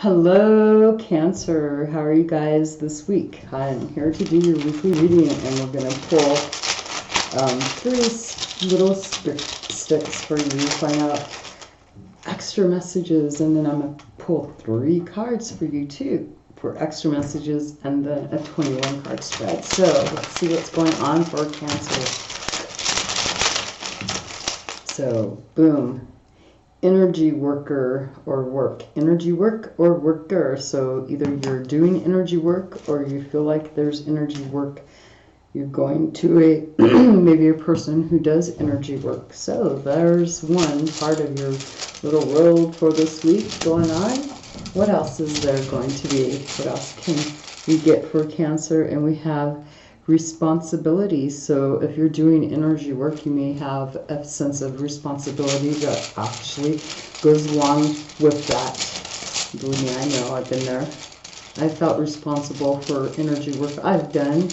Hello, Cancer. How are you guys this week? I'm here to do your weekly reading, and we're going to pull three little sticks for you to find out extra messages, and then I'm going to pull 3 cards for you too for extra messages, and then a 21 card spread. So let's see what's going on for Cancer. So, boom. Energy worker or work. Energy work or worker. So either you're doing energy work or you feel like there's energy work. You're going to a maybe a person who does energy work. So there's one part of your little world for this week going on. What else is there going to be? What else can we get for Cancer? And we have responsibility. So if you're doing energy work, you may have a sense of responsibility that actually goes along with that. Believe me, I know, I've been there. I felt responsible for energy work I've done.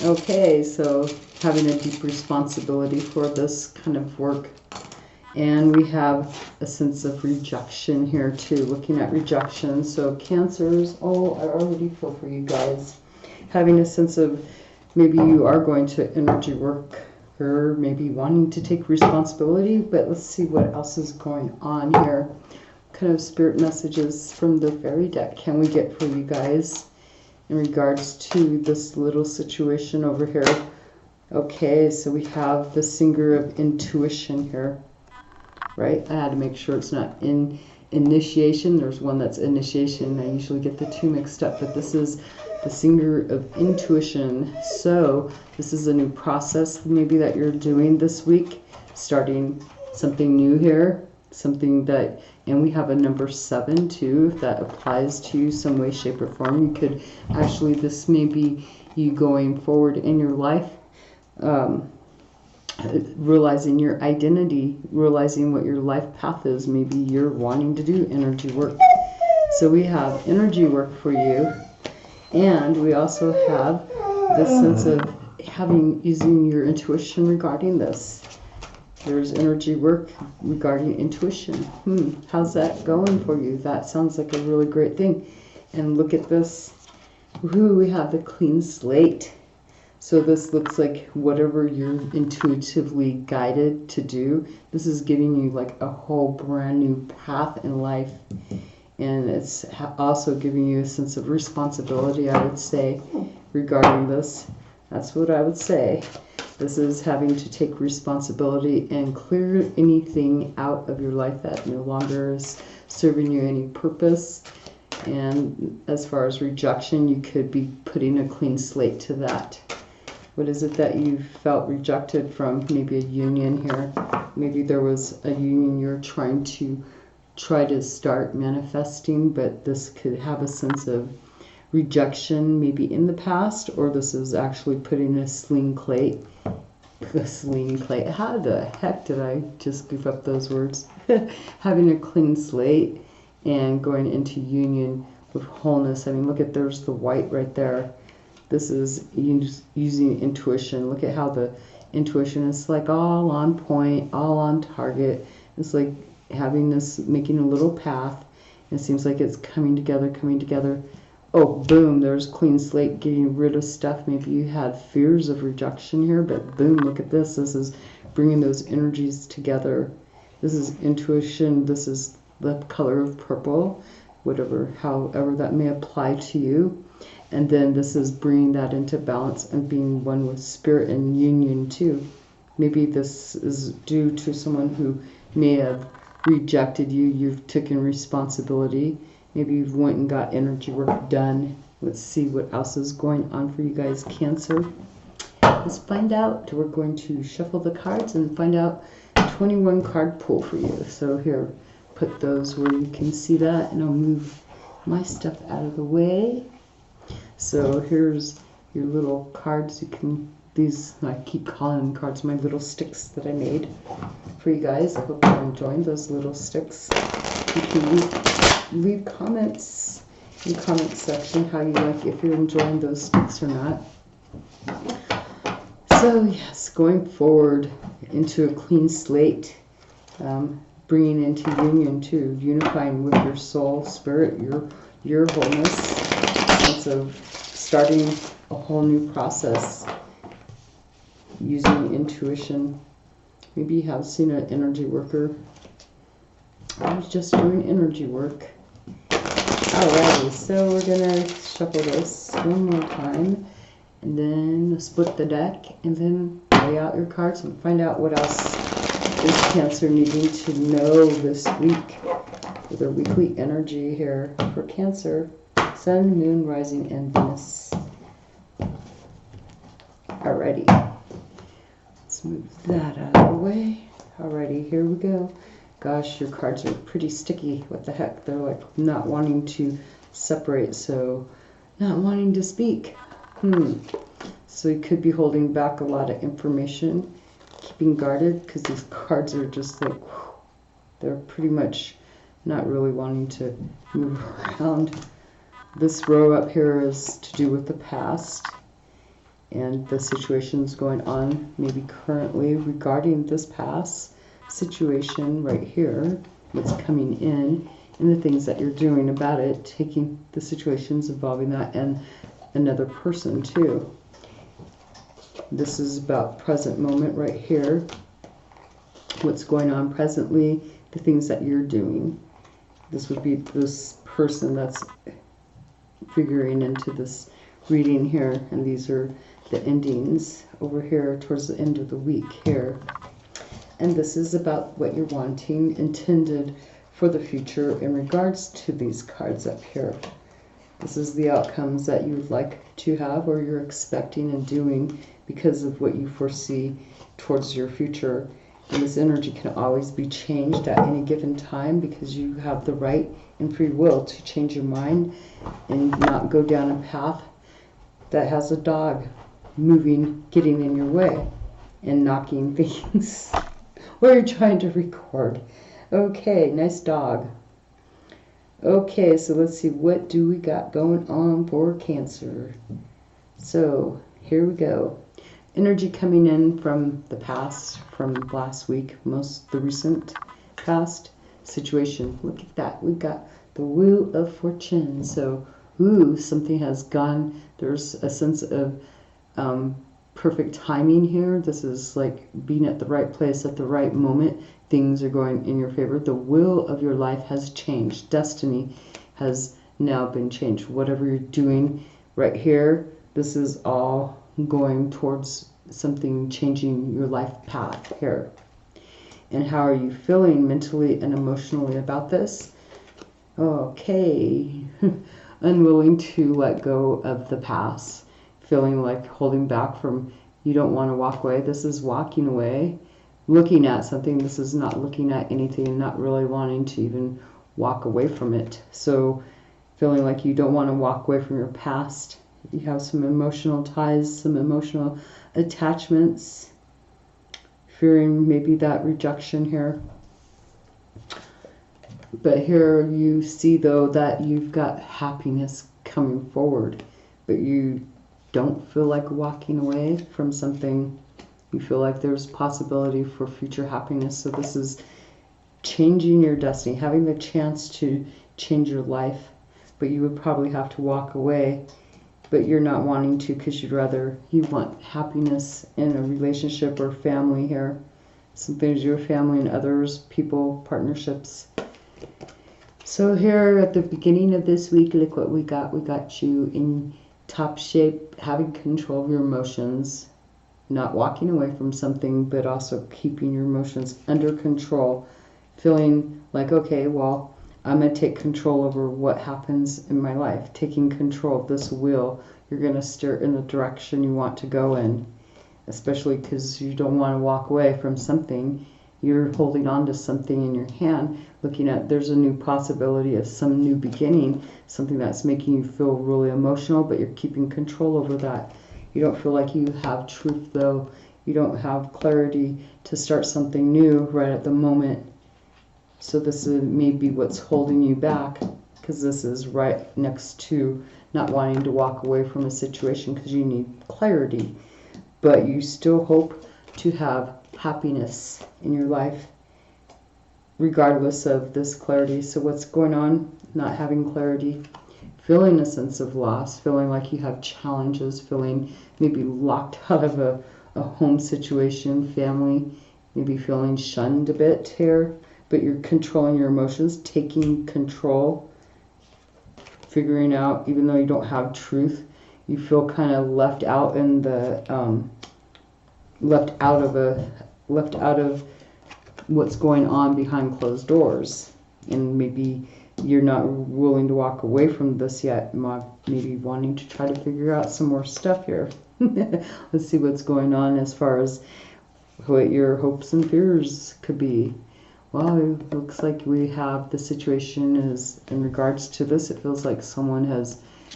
Okay, so having a deep responsibility for this kind of work. And we have a sense of rejection here too, looking at rejection. So Cancers, I already feel for you guys. Having a sense of maybe you are going to energy work or maybe wanting to take responsibility, but let's see what else is going on here. What kind of spirit messages from the fairy deck can we get for you guys in regards to this little situation over here? Okay, so we have the Singer of Intuition here, right? I had to make sure it's not initiation. There's one that's initiation. I usually get the two mixed up, but this is the Singer of Intuition. So this is a new process maybe that you're doing this week, starting something new here, something that, and we have a number 7 too that applies to you some way, shape, or form. You could actually, this may be you going forward in your life, realizing your identity, realizing what your life path is. Maybe you're wanting to do energy work. So we have energy work for you. And we also have this sense of using your intuition regarding this. There's energy work regarding intuition. How's that going for you? That sounds like a really great thing. And look at this. We have the clean slate. So this looks like whatever you're intuitively guided to do, this is giving you like a whole brand new path in life. And it's also giving you a sense of responsibility, I would say, regarding this. That's what I would say. This is having to take responsibility and clear anything out of your life that no longer is serving you any purpose. And as far as rejection, you could be putting a clean slate to that. What is it that you felt rejected from? Maybe a union here. Maybe there was a union you're trying to start manifesting, but this could have a sense of rejection maybe in the past, or this is actually putting a clean slate. How the heck did I just goof up those words? Having a clean slate and going into union with wholeness. I mean, look at, there's the white right there. This is using intuition. Look at how the intuition is like all on point, all on target. It's like having this, making a little path. It seems like it's coming together. Oh, boom, there's clean slate, getting rid of stuff. Maybe you had fears of rejection here, but boom, look at this. This is bringing those energies together. This is intuition. This is the color of purple, however that may apply to you. And then this is bringing that into balance and being one with spirit and union too. Maybe this is due to someone who may have rejected you. You've taken responsibility. Maybe you've went and got energy work done. Let's see what else is going on for you guys, Cancer. Let's find out. We're going to shuffle the cards and find out 21 card pull for you. So here, put those where you can see that, and I'll move my stuff out of the way. So here's your little cards. These, I keep calling them cards, my little sticks that I made for you guys. I hope you're enjoying those little sticks. You can leave comments in the comment section how you like, if you're enjoying those sticks or not. So yes, going forward into a clean slate. bringing into union too, unifying with your soul, spirit, your wholeness, sense of starting a whole new process using intuition. Maybe you have seen an energy worker who's just doing energy work. Alrighty, so we're gonna shuffle this one more time and then split the deck and then lay out your cards and find out what else is Cancer needing to know this week with their weekly energy here for Cancer. Sun, Moon, Rising, and Venus. Alrighty. Let's move that out of the way. Alrighty, here we go. Gosh, your cards are pretty sticky. What the heck? They're like not wanting to separate, so not wanting to speak. So you could be holding back a lot of information, keeping guarded, because these cards are just like, they're pretty much not really wanting to move around. This row up here is to do with the past and the situations going on maybe currently regarding this past situation right here, what's coming in, and the things that you're doing about it, taking the situations involving that and another person too. This is about present moment right here, what's going on presently, the things that you're doing. This would be this person that's figuring into this reading here, and these are the endings over here towards the end of the week here. And this is about what you're wanting, intended for the future in regards to these cards up here. This is the outcomes that you would like to have or you're expecting and doing because of what you foresee towards your future. And this energy can always be changed at any given time because you have the right and free will to change your mind and not go down a path that has a dog moving, getting in your way and knocking things. Or you're trying to record. Okay, nice dog. Okay, so let's see, what do we got going on for Cancer? So here we go. Energy coming in from the past, from last week, the recent past situation. Look at that. We've got the Wheel of Fortune. So, something has gone. There's a sense of perfect timing here. This is like being at the right place at the right moment. Things are going in your favor. The will of your life has changed. Destiny has now been changed. Whatever you're doing right here, this is all going towards something changing your life path here. And how are you feeling mentally and emotionally about this? Okay. Unwilling to let go of the past. Feeling like holding back from, you don't want to walk away. This is walking away. Looking at something. This is not looking at anything, not really wanting to even walk away from it. So feeling like you don't want to walk away from your past. You have some emotional ties, some emotional attachments. Fearing maybe that rejection here. But here you see though that you've got happiness coming forward. But you don't feel like walking away from something. You feel like there's possibility for future happiness. So this is changing your destiny, having the chance to change your life. But you would probably have to walk away. But you're not wanting to because you want happiness in a relationship or family here. Something to do with family and others, people, partnerships. So here at the beginning of this week, look what we got. We got you in top shape, having control of your emotions, not walking away from something, but also keeping your emotions under control, feeling like, okay, well, I'm going to take control over what happens in my life, taking control of this wheel. You're going to steer in the direction you want to go in, especially because you don't want to walk away from something. You're holding on to something in your hand, looking at there's a new possibility of some new beginning, something that's making you feel really emotional, but you're keeping control over that. You don't feel like you have truth, though. You don't have clarity to start something new right at the moment. So this is maybe what's holding you back, because this is right next to not wanting to walk away from a situation because you need clarity. But you still hope to have happiness in your life. regardless of this clarity. So what's going on? Not having clarity, feeling a sense of loss, feeling like you have challenges, feeling maybe locked out of a home situation, family, maybe feeling shunned a bit here, but you're controlling your emotions, taking control, figuring out, even though you don't have truth, you feel kind of left out in the left out of what's going on behind closed doors, and maybe you're not willing to walk away from this yet, maybe wanting to try to figure out some more stuff here. Let's see what's going on as far as what your hopes and fears could be. Well, it looks like we have the situation is in regards to this. It feels like someone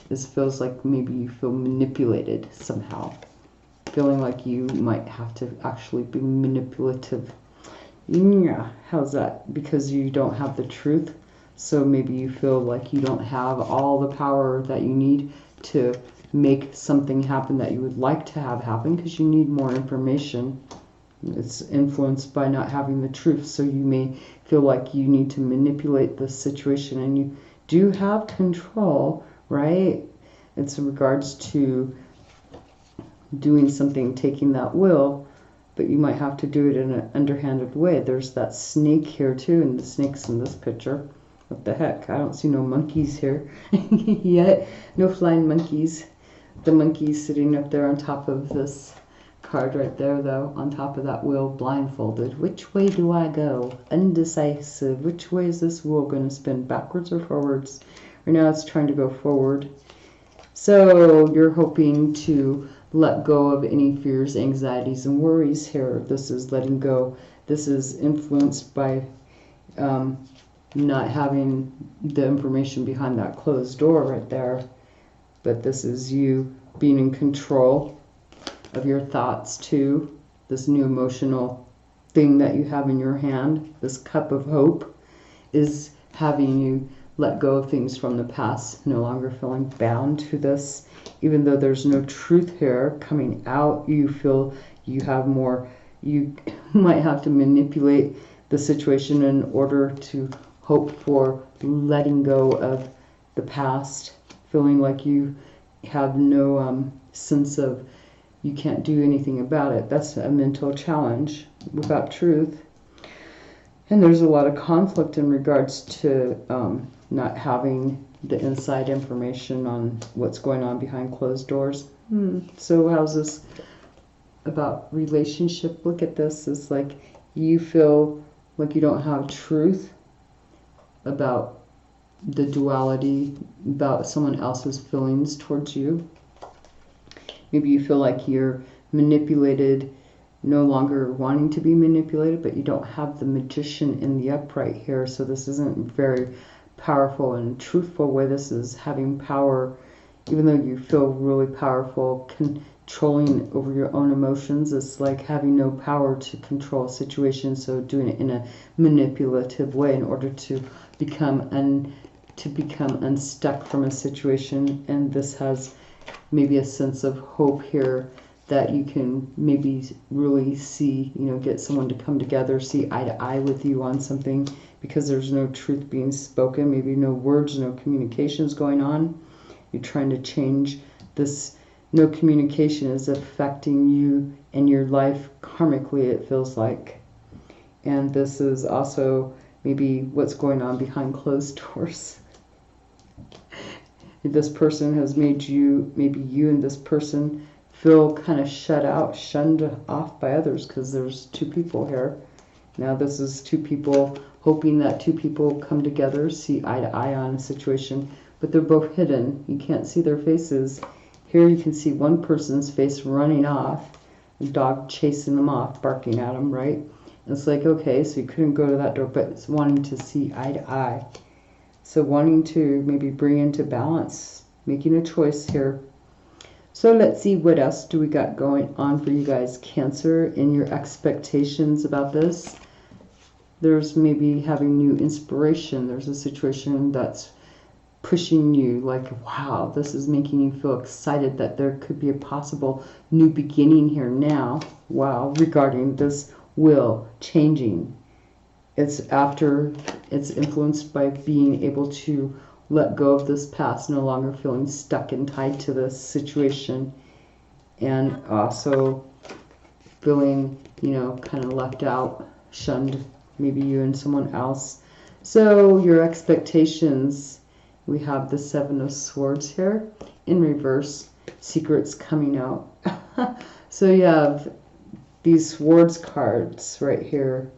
feels like maybe you feel manipulated somehow. Feeling like you might have to actually be manipulative. Yeah, how's that? Because you don't have the truth. So maybe you feel like you don't have all the power that you need to make something happen that you would like to have happen, because you need more information. It's influenced by not having the truth. So you may feel like you need to manipulate the situation, and you do have control, right? It's in regards to doing something, taking that will, but you might have to do it in an underhanded way. There's that snake here too, and the snake's in this picture. What the heck? I don't see no monkeys here yet. No flying monkeys. The monkey's sitting up there on top of this card right there, though, on top of that wheel, blindfolded. Which way do I go? Undecisive. Which way is this wheel going to spin? Backwards or forwards? Right now it's trying to go forward. So you're hoping to let go of any fears, anxieties, and worries here. This is letting go. This is influenced by not having the information behind that closed door right there. But this is you being in control of your thoughts too. This new emotional thing that you have in your hand, this cup of hope, is having you let go of things from the past, no longer feeling bound to this. Even though there's no truth here coming out, you feel you have more, you might have to manipulate the situation in order to hope for letting go of the past, feeling like you have no sense of, you can't do anything about it. That's a mental challenge without truth. And there's a lot of conflict in regards to not having the inside information on what's going on behind closed doors. So how's this about relationship? Look at this. It's like you feel like you don't have truth about the duality, about someone else's feelings towards you. Maybe you feel like you're manipulated, no longer wanting to be manipulated, but you don't have the magician in the upright here. So this isn't very powerful and truthful way. This is having power, even though you feel really powerful, controlling over your own emotions. It's like having no power to control a situation, so doing it in a manipulative way in order to become unstuck from a situation. And this has maybe a sense of hope here that you can maybe really see, get someone to come together, see eye to eye with you on something, because there's no truth being spoken, maybe no words, no communications going on. You're trying to change this. No communication is affecting you and your life karmically, it feels like. And this is also maybe what's going on behind closed doors. This person has made you, maybe you and this person, feel kind of shut out, shunned off by others, because there's two people here. Now this is two people hoping that two people come together, see eye to eye on a situation, but they're both hidden. You can't see their faces. Here you can see one person's face running off, a dog chasing them off, barking at them, right? And it's like, okay, so you couldn't go to that door, but it's wanting to see eye to eye. So wanting to maybe bring into balance, making a choice here. So let's see, what else do we got going on for you guys, Cancer, in your expectations about this. There's maybe having new inspiration. There's a situation that's pushing you, like, wow, this is making you feel excited that there could be a possible new beginning here now. Wow, regarding this will changing. It's after it's influenced by being able to let go of this past, no longer feeling stuck and tied to this situation, and also feeling, kind of left out, shunned, maybe you and someone else. So your expectations, we have the Seven of Swords here in reverse, secrets coming out. So you have these swords cards right here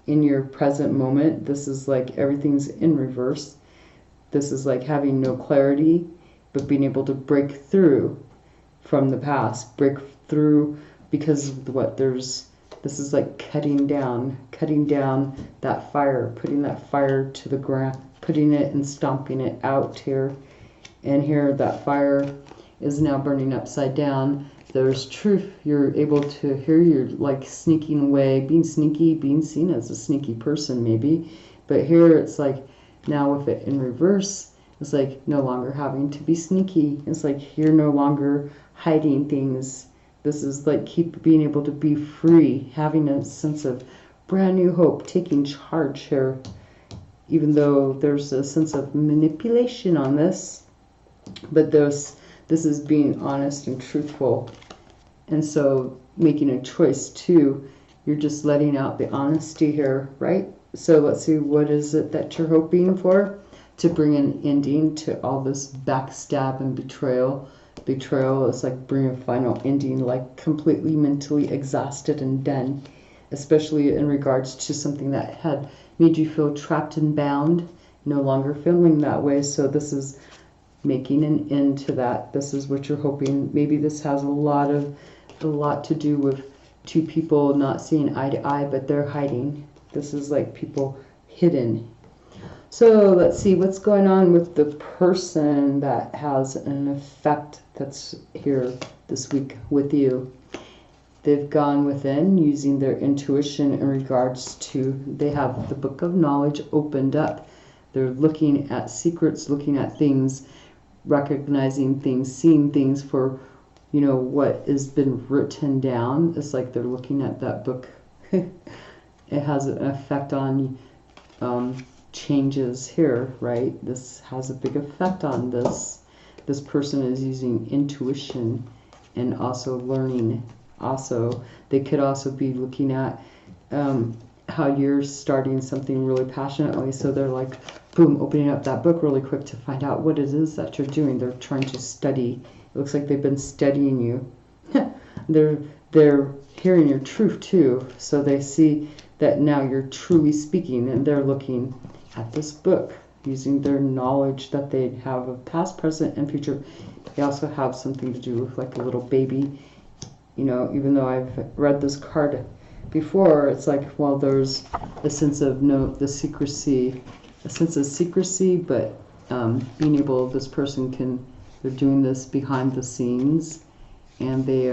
in your present moment. This is like everything's in reverse. This is like having no clarity, but being able to break through from the past, break through because of what this is like cutting down that fire, putting that fire to the ground, putting it and stomping it out here. And here that fire is now burning upside down. There's truth. You're able to hear, you're like sneaking away, being sneaky, being seen as a sneaky person maybe. But here it's like, now with it in reverse, it's like no longer having to be sneaky. It's like you're no longer hiding things. This is like keep being able to be free, having a sense of brand new hope, taking charge here. Even though there's a sense of manipulation on this, but this is being honest and truthful. And so making a choice too, you're just letting out the honesty here, right? So let's see, what is it that you're hoping for? To bring an ending to all this backstab and betrayal. Betrayal is like bring a final ending, like completely mentally exhausted and done, especially in regards to something that had made you feel trapped and bound, no longer feeling that way. So this is making an end to that. This is what you're hoping. Maybe this has a lot to do with two people not seeing eye to eye, but they're hiding. This is like people hidden. So let's see what's going on with the person that has an effect that's here this week with you. They've gone within using their intuition in regards to, they have the book of knowledge opened up. They're looking at secrets, looking at things, recognizing things, seeing things for, what has been written down. It's like they're looking at that book. It has an effect on changes here, right? This has a big effect on this. This person is using intuition and also learning. Also, they could also be looking at how you're starting something really passionately. So they're like, boom, opening up that book really quick to find out what it is that you're doing. They're trying to study. It looks like they've been studying you. They're hearing your truth too. So they see that now you're truly speaking, and they're looking at this book using their knowledge that they have of past, present, and future. They also have something to do with like a little baby. Even though I've read this card before, it's like, well, there's a sense of a sense of secrecy, but being able, this person they're doing this behind the scenes, and they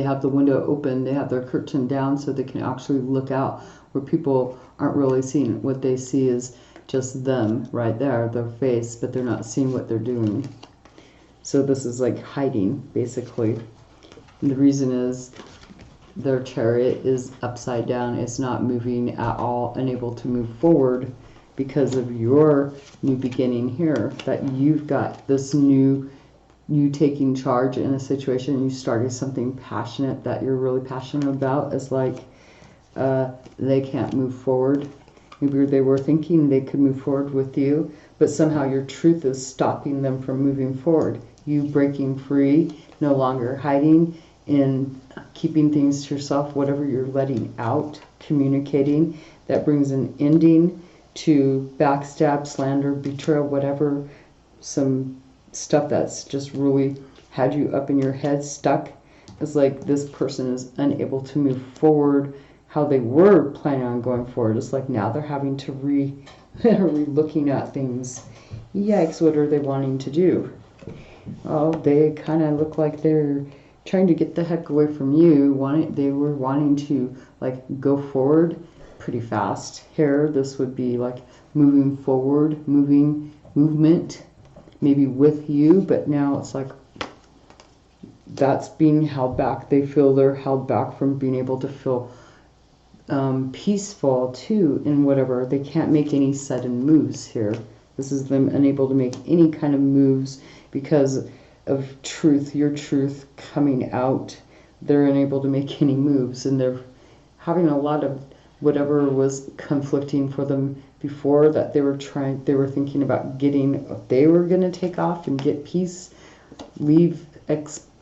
have the window open, they have their curtain down so they can actually look out where people aren't really seeing. What they see is just them right there, their face, but they're not seeing what they're doing. So this is like hiding, basically. And the reason is their chariot is upside down. It's not moving at all, unable to move forward because of your new beginning here, that you've got this new, you taking charge in a situation, you started something passionate that you're really passionate about. It's like they can't move forward. Maybe they were thinking they could move forward with you, but somehow your truth is stopping them from moving forward. You breaking free, no longer hiding and keeping things to yourself, whatever you're letting out, communicating, that brings an ending to backstab, slander, betrayal, whatever, some stuff that's just really had you up in your head, stuck. It's like this person is unable to move forward how they were planning on going forward. It's like now they're having to re-looking at things. Yikes, what are they wanting to do? Oh, they kind of look like they're trying to get the heck away from you. They were wanting to like go forward pretty fast. Here, this would be like moving forward, movement, maybe with you, but now it's like that's being held back. They feel they're held back from being able to feel peaceful too in whatever. They can't make any sudden moves here. This is them unable to make any kind of moves because of truth, your truth coming out. They're unable to make any moves, and they're having a lot of whatever was conflicting for them before, that they were thinking about getting, they were going to take off and get peace, leave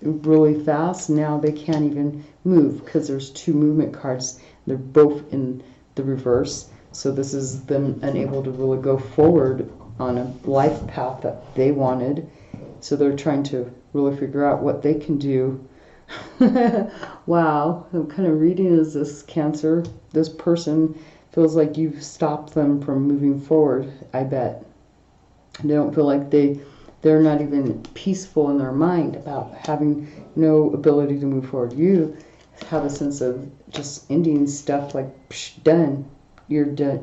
really fast. Now they can't even move because there's two movement cards. They're both in the reverse. So this is them unable to really go forward on a life path that they wanted. So they're trying to really figure out what they can do. Wow, I'm kind of reading is this Cancer. This person feels like you've stopped them from moving forward, I bet. They don't feel like they're not even peaceful in their mind about having no ability to move forward. You have a sense of just ending stuff, like psh, done. You're done.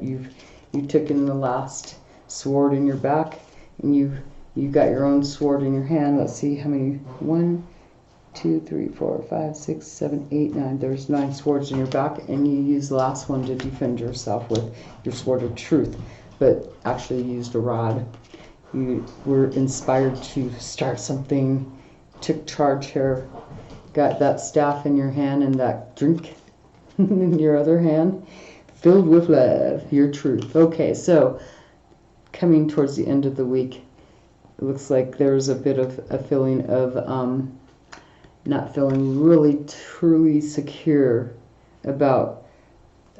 You've taken the last sword in your back, and you got your own sword in your hand. Let's see how many. 1, 2, 3, 4, 5, 6, 7, 8, 9. There's 9 swords in your back, and you use the last one to defend yourself with your sword of truth, but actually used a rod. You were inspired to start something, took charge here, got that staff in your hand and that drink in your other hand, filled with love, your truth. Okay, so coming towards the end of the week, it looks like there's a bit of a feeling of not feeling really truly secure about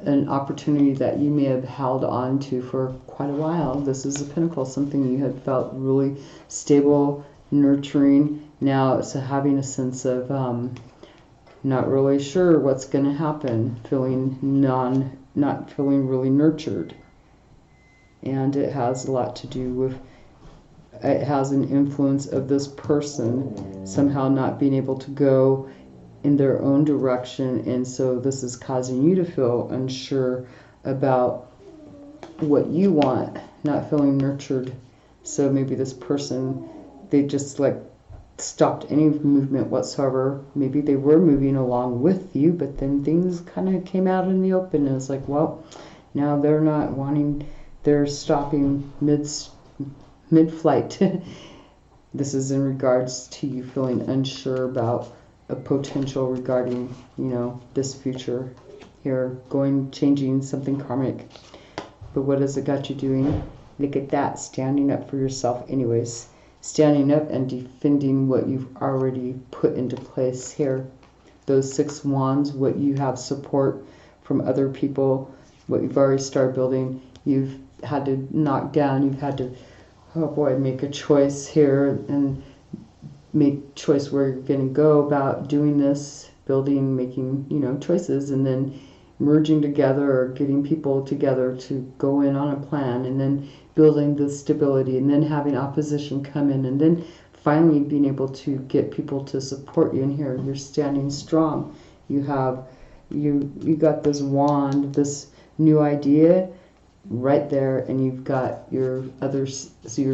an opportunity that you may have held on to for quite a while. This is a Pentacle, something you had felt really stable, nurturing. Now it's having a sense of not really sure what's going to happen, feeling not feeling really nurtured. And it has a lot to do with, it has an influence of this person somehow not being able to go in their own direction, and so this is causing you to feel unsure about what you want, not feeling nurtured. So maybe this person, they just like stopped any movement whatsoever. Maybe they were moving along with you, but then things kind of came out in the open, and it's like, well, now they're not wanting, they're stopping mid-flight. This is in regards to you feeling unsure about a potential regarding, this future here, changing something karmic. But what has it got you doing? Look at that, standing up for yourself anyways. Standing up and defending what you've already put into place here. Those 6 wands, what you have support from other people, what you've already started building, you've had to knock down, you've had to, oh boy, make a choice here and make choice where you're going to go about doing this, building, making, choices, and then merging together or getting people together to go in on a plan, and then building the stability, and then having opposition come in, and then finally being able to get people to support you. And here you're standing strong. You got this wand, this new idea right there, and you've got your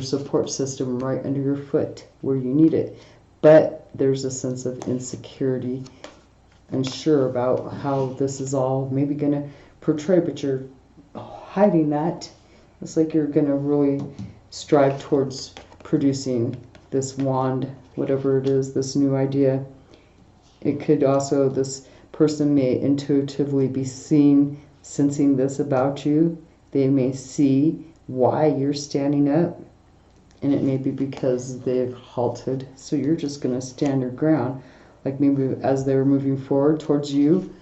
support system right under your foot where you need it. But there's a sense of insecurity, unsure about how this is all maybe going to portray, but you're hiding that. It's like you're going to really strive towards producing this wand, whatever it is, this new idea. It could also, this person may intuitively be sensing this about you. They may see why you're standing up, and it may be because they've halted. So you're just going to stand your ground. Like maybe as they were moving forward towards you,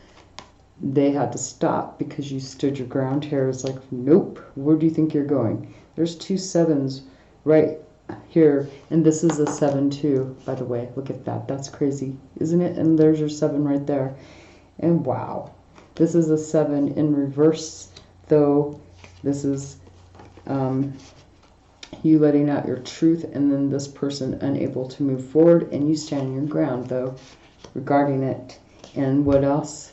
they had to stop because you stood your ground here. It's like, nope, where do you think you're going? There's 2 7s right here, and this is a 7 too, by the way. Look at that. That's crazy, isn't it? And there's your 7 right there. And wow, this is a 7 in reverse, though. This is you letting out your truth, and then this person unable to move forward, and you standing your ground, though, regarding it. And what else?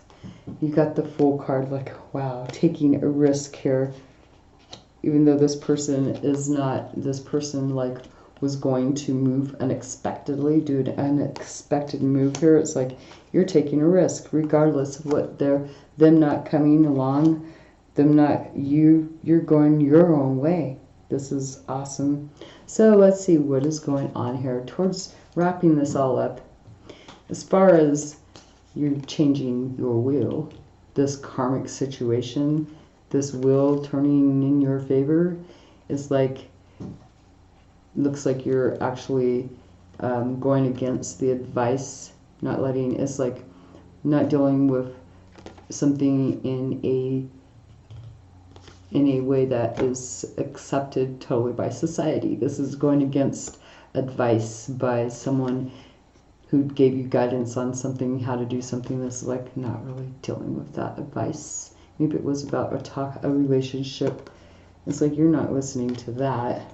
You got the Fool card, like, wow, taking a risk here. Even though this person is not, this person, like, was going to move unexpectedly, do an unexpected move here. It's like you're taking a risk, regardless of what them not coming along, you're going your own way. This is awesome. So let's see what is going on here towards wrapping this all up. As far as you're changing your will, this karmic situation, this will turning in your favor, is like, looks like you're actually going against the advice, it's like not dealing with something in a way that is accepted totally by society. This is going against advice by someone who gave you guidance on something, how to do something. That's like not really dealing with that advice. Maybe it was about a relationship. It's like you're not listening to that.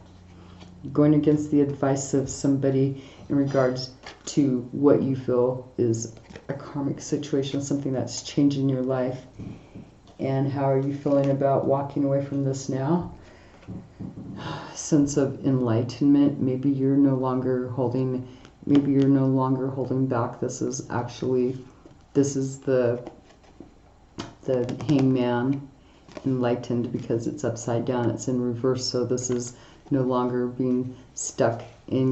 Going against the advice of somebody in regards to what you feel is a karmic situation, something that's changing your life. And how are you feeling about walking away from this now? Sense of enlightenment. Maybe you're no longer holding back. This is the hangman, enlightened, because it's upside down, it's in reverse. So this is no longer being stuck in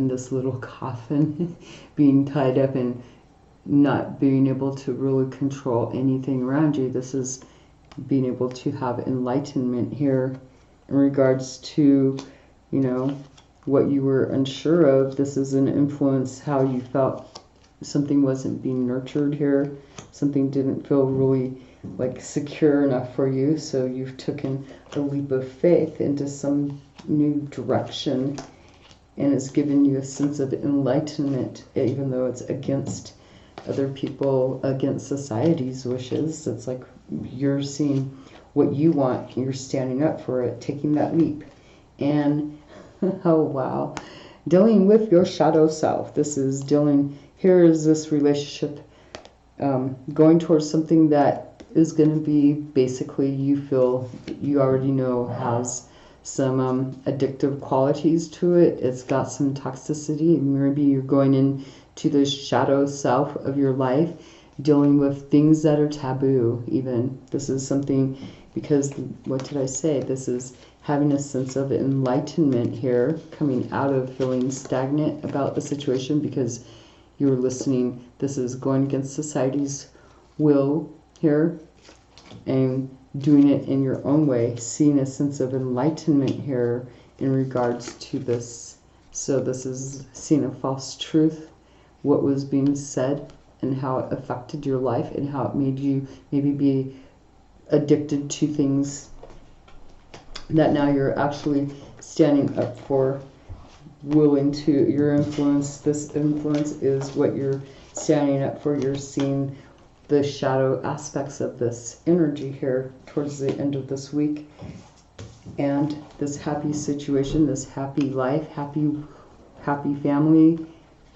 this little coffin, being tied up and not being able to really control anything around you. This is being able to have enlightenment here in regards to, what you were unsure of. This is an influence how you felt something wasn't being nurtured here. Something didn't feel really like secure enough for you. So you've taken a leap of faith into some new direction, and it's given you a sense of enlightenment, even though it's against other people, against society's wishes. It's like you're seeing what you want, you're standing up for it, taking that leap. And oh wow, dealing with your shadow self. This is here is this relationship going towards something that is going to be basically, you feel, you already know has some addictive qualities to it. It's got some toxicity. Maybe you're going into the shadow self of your life, dealing with things that are taboo even. This is something, because what did I say? This is having a sense of enlightenment here, coming out of feeling stagnant about the situation because you're listening. This is going against society's will here and doing it in your own way, seeing a sense of enlightenment here in regards to this. So this is seeing a false truth, what was being said and how it affected your life and how it made you maybe be addicted to things that now you're actually standing up for, willing to, your influence, this influence is what you're standing up for. You're seeing the shadow aspects of this energy here towards the end of this week, and this happy situation, this happy life, happy family.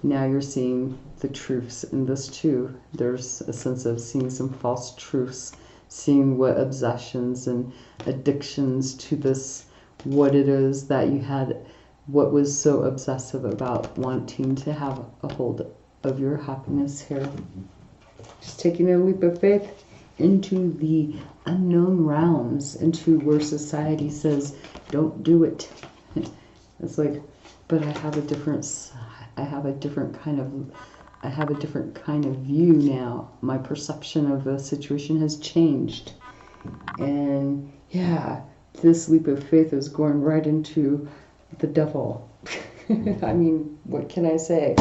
Now you're seeing the truths in this too. There's a sense of seeing some false truths, seeing what obsessions and addictions to this, what it is that you had, what was so obsessive about wanting to have a hold of your happiness here. Just taking a leap of faith into the unknown realms, into where society says, don't do it. It's like, but I have a different kind of view now. My perception of the situation has changed. And yeah, this leap of faith is going right into the devil. I mean, what can I say?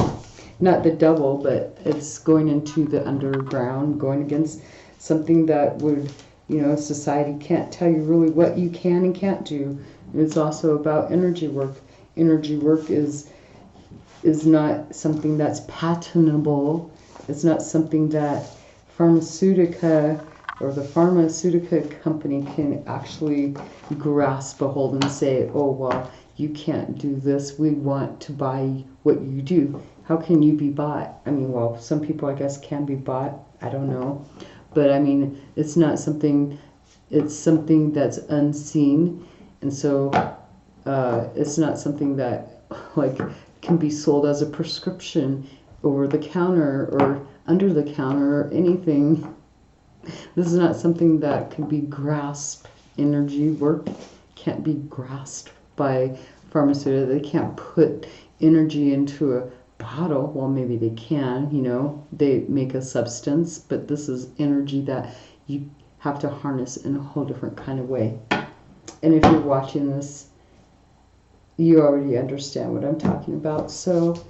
Not the devil, but it's going into the underground, going against something that would, society can't tell you really what you can and can't do. It's also about energy work. Energy work is not something that's patentable. It's not something that pharmaceutica or the pharmaceutica company can actually grasp a hold and say, oh, well, you can't do this. We want to buy what you do. How can you be bought? I mean, well, some people, I guess, can be bought. I don't know. But, I mean, it's something that's unseen. And so It's not something that like can be sold as a prescription over the counter or under the counter or anything. This is not something that can be grasped. Energy work can't be grasped by pharmaceutical. They can't put energy into a bottle. Well, maybe they can, you know, they make a substance, but this is energy that you have to harness in a whole different kind of way. And if you're watching this, you already understand what I'm talking about. So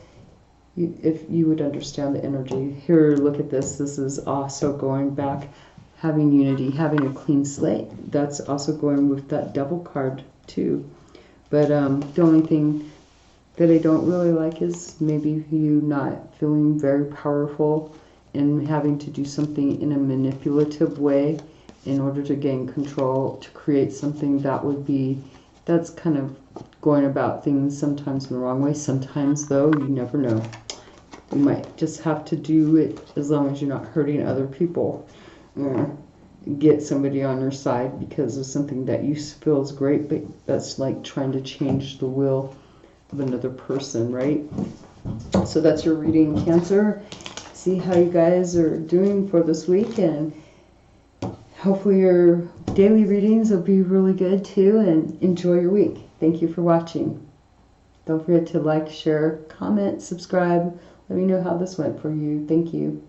if you would understand the energy. Here, look at this. This is also going back, having unity, having a clean slate. That's also going with that Devil card too. But the only thing that I don't really like is maybe you not feeling very powerful and having to do something in a manipulative way in order to gain control, to create something that would be, that's kind of going about things sometimes in the wrong way. Sometimes, though, you never know. You might just have to do it as long as you're not hurting other people. Get somebody on your side because of something that you feel is great, but that's like trying to change the will of another person, right? So that's your reading, Cancer. See how you guys are doing for this week, and hopefully your daily readings will be really good too, and enjoy your week. Thank you for watching. Don't forget to like, share, comment, subscribe. Let me know how this went for you. Thank you.